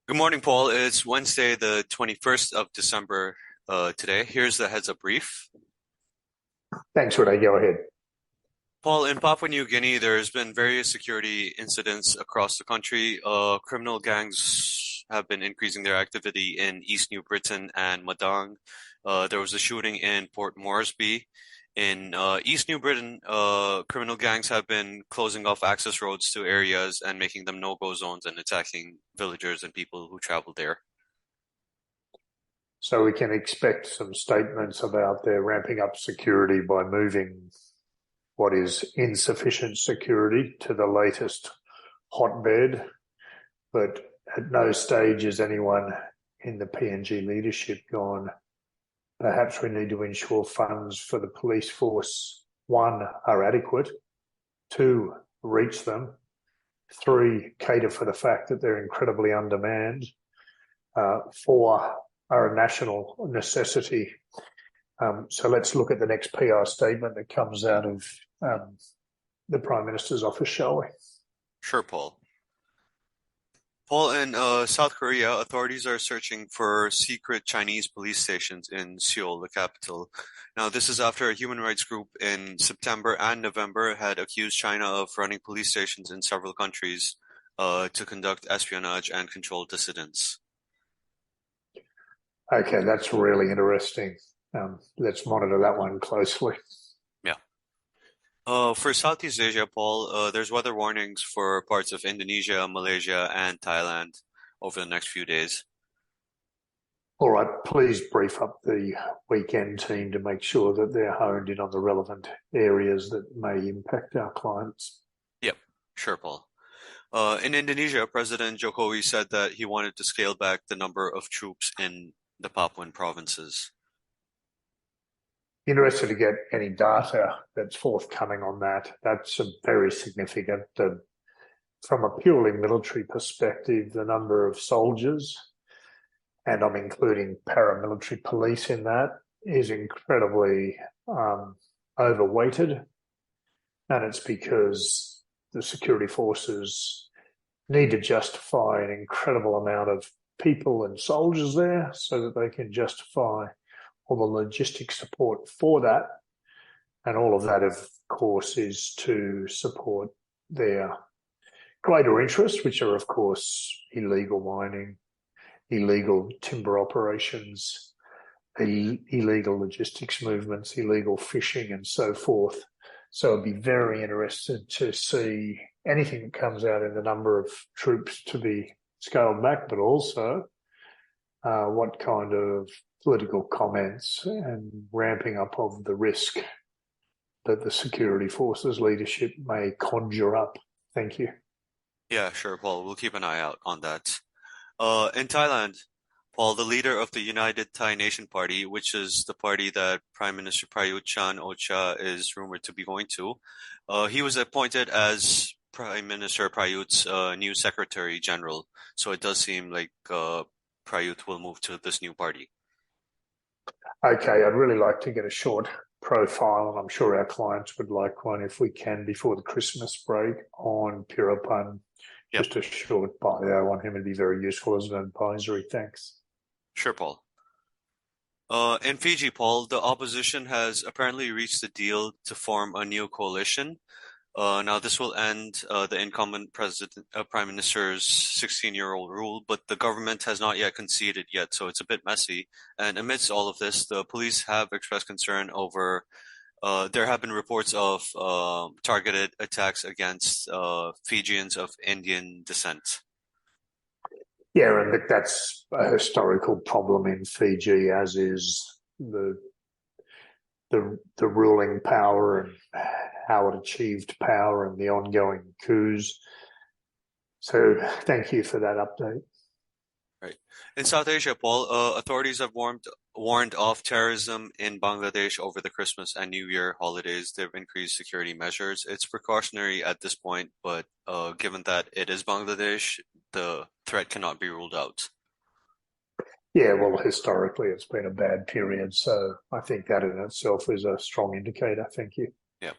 Good morning, Paul. It's Wednesday, the 21st of December today. Here's the heads up brief. Thanks, Uday. Go ahead. Paul, in Papua New Guinea, there's been various security incidents across the country. Criminal gangs have been increasing their activity in East New Britain and Madang. There was a shooting in Port Moresby. In East New Britain, criminal gangs have been closing off access roads to areas and making them no-go zones and attacking villagers and people who travel there. So we can expect some statements about their ramping up security by moving what is insufficient security to the latest hotbed, but at no stage has anyone in the PNG leadership gone, perhaps we need to ensure funds for the police force, one, are adequate, two, reach them, three, cater for the fact that they're incredibly undermanned, four, are a national necessity. So let's look at the next PR statement that comes out of the Prime Minister's office, shall we? Sure, Paul. Paul, in South Korea, authorities are searching for secret Chinese police stations in Seoul, the capital. Now, this is after a human rights group in September and November had accused China of running police stations in several countries to conduct espionage and control dissidents. Okay, that's really interesting. Let's monitor that one closely. Yeah. For Southeast Asia, Paul, there's weather warnings for parts of Indonesia, Malaysia, and Thailand over the next few days. All right, please brief up the weekend team to make sure that they're honed in on the relevant areas that may impact our clients. Yep, sure, Paul. In Indonesia, President Jokowi said that he wanted to scale back the number of troops in the Papuan provinces. Interested to get any data that's forthcoming on that. That's very significant. From a purely military perspective, the number of soldiers, and I'm including paramilitary police in that, is incredibly overweighted. And it's because the security forces need to justify an incredible amount of people and soldiers there so that they can justify all the logistic support for that. And all of that, of course, is to support their greater interests, which are, of course, illegal mining, illegal timber operations, illegal logistics movements, illegal fishing, and so forth. So I'd be very interested to see anything that comes out in the number of troops to be scaled back, but also what kind of political comments and ramping up of the risk that the security forces leadership may conjure up. Thank you. Yeah, sure, Paul. We'll keep an eye out on that. In Thailand, Paul, the leader of the United Thai Nation Party, which is the party that Prime Minister Prayut Chan-o-cha is rumored to be going to, he was appointed as Prime Minister Prayut's new Secretary General. So it does seem like Prayut will move to this new party. Okay, I'd really like to get a short profile, and I'm sure our clients would like one if we can before the Christmas break on Pirapan. Yep. Just a short bio on him would be very useful as an advisory. Thanks. Sure, Paul. In Fiji, Paul, the opposition has apparently reached a deal to form a new coalition. Now, this will end the incumbent prime minister's 16-year-old rule, but the government has not yet conceded yet, so it's a bit messy. And amidst all of this, the police have expressed concern over there have been reports of targeted attacks against Fijians of Indian descent. Yeah, and that's a historical problem in Fiji, as is the ruling power and how it achieved power and the ongoing coups. So thank you for that update. Right. In South Asia, Paul, authorities have warned off terrorism in Bangladesh over the Christmas and New Year holidays. They've increased security measures. It's precautionary at this point, but given that it is Bangladesh, the threat cannot be ruled out. Yeah, well, historically, it's been a bad period, so I think that in itself is a strong indicator. Thank you. Yeah.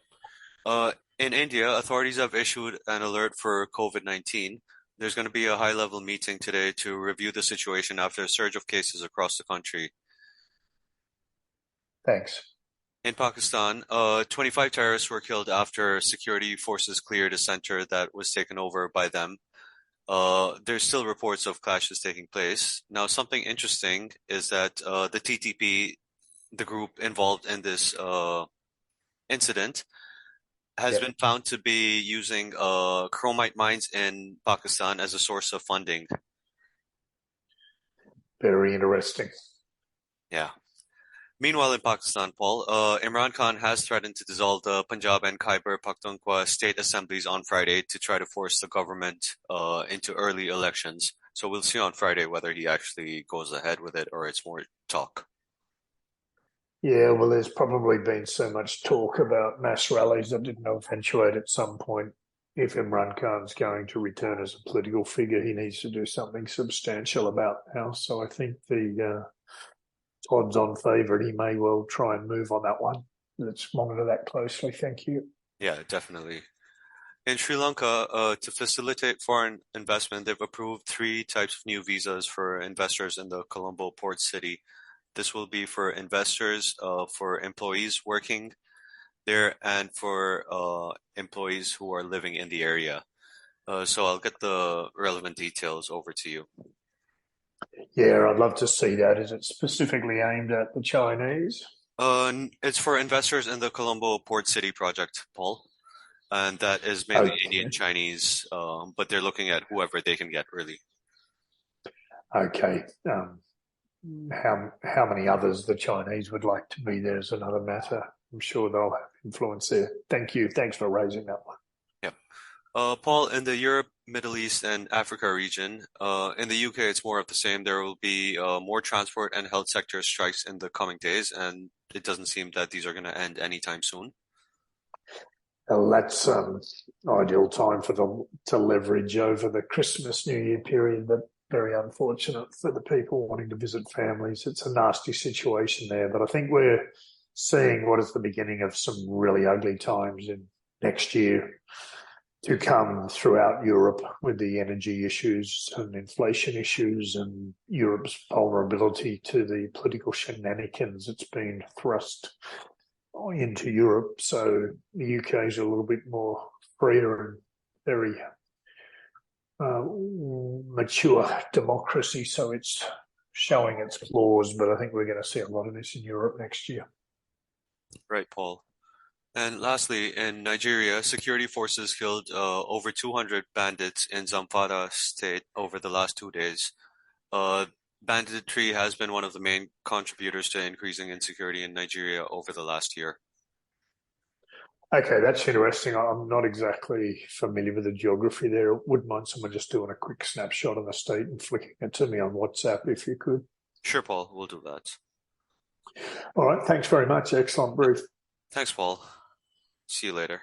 In India, authorities have issued an alert for COVID-19. There's going to be a high-level meeting today to review the situation after a surge of cases across the country. Thanks. In Pakistan, 25 terrorists were killed after security forces cleared a center that was taken over by them. There's still reports of clashes taking place. Now, something interesting is that the TTP, the group involved in this incident, has Yep. been found to be using chromite mines in Pakistan as a source of funding. Very interesting. Yeah. Meanwhile, in Pakistan, Paul, Imran Khan has threatened to dissolve the Punjab and Khyber Pakhtunkhwa state assemblies on Friday to try to force the government into early elections. So we'll see on Friday whether he actually goes ahead with it or it's more talk. Yeah, well, there's probably been so much talk about mass rallies that didn't eventuate at some point. If Imran Khan's going to return as a political figure, he needs to do something substantial about now. So I think the odds-on favourite, he may well try and move on that one. Let's monitor that closely. Thank you. Yeah, definitely. In Sri Lanka, to facilitate foreign investment, they've approved three types of new visas for investors in the Colombo port city. This will be for investors, for employees working there, and for employees who are living in the area. So I'll get the relevant details over to you. Yeah, I'd love to see that. Is it specifically aimed at the Chinese? It's for investors in the Colombo Port City project, Paul, and that is mainly Indian Okay. Chinese, but they're looking at whoever they can get, really. Okay. How many others the Chinese would like to be there is another matter. I'm sure they'll have influence there. Thank you. Thanks for raising that one. Yeah. Paul, in the Europe, Middle East, and Africa region, in the UK, it's more of the same. There will be more transport and health sector strikes in the coming days, and it doesn't seem that these are going to end anytime soon. Well, that's ideal time for them to leverage over the Christmas New Year period, but very unfortunate for the people wanting to visit families. It's a nasty situation there, but I think we're seeing what is the beginning of some really ugly times in next year to come throughout Europe with the energy issues and inflation issues and Europe's vulnerability to the political shenanigans it's been thrust into Europe. So the UK is a little bit more freer and very mature democracy. So it's showing its flaws, but I think we're going to see a lot of this in Europe next year. Right, Paul. And lastly, in Nigeria, security forces killed over 200 bandits in Zamfara state over the last 2 days. Uh, Banditry has been one of the main contributors to increasing insecurity in Nigeria over the last year. Okay, that's interesting. I'm not exactly familiar with the geography there. Wouldn't mind someone just doing a quick snapshot of the state and flicking it to me on WhatsApp if you could. Sure, Paul, we'll do that. All right, thanks very much. Excellent brief. Thanks, Paul. See you later.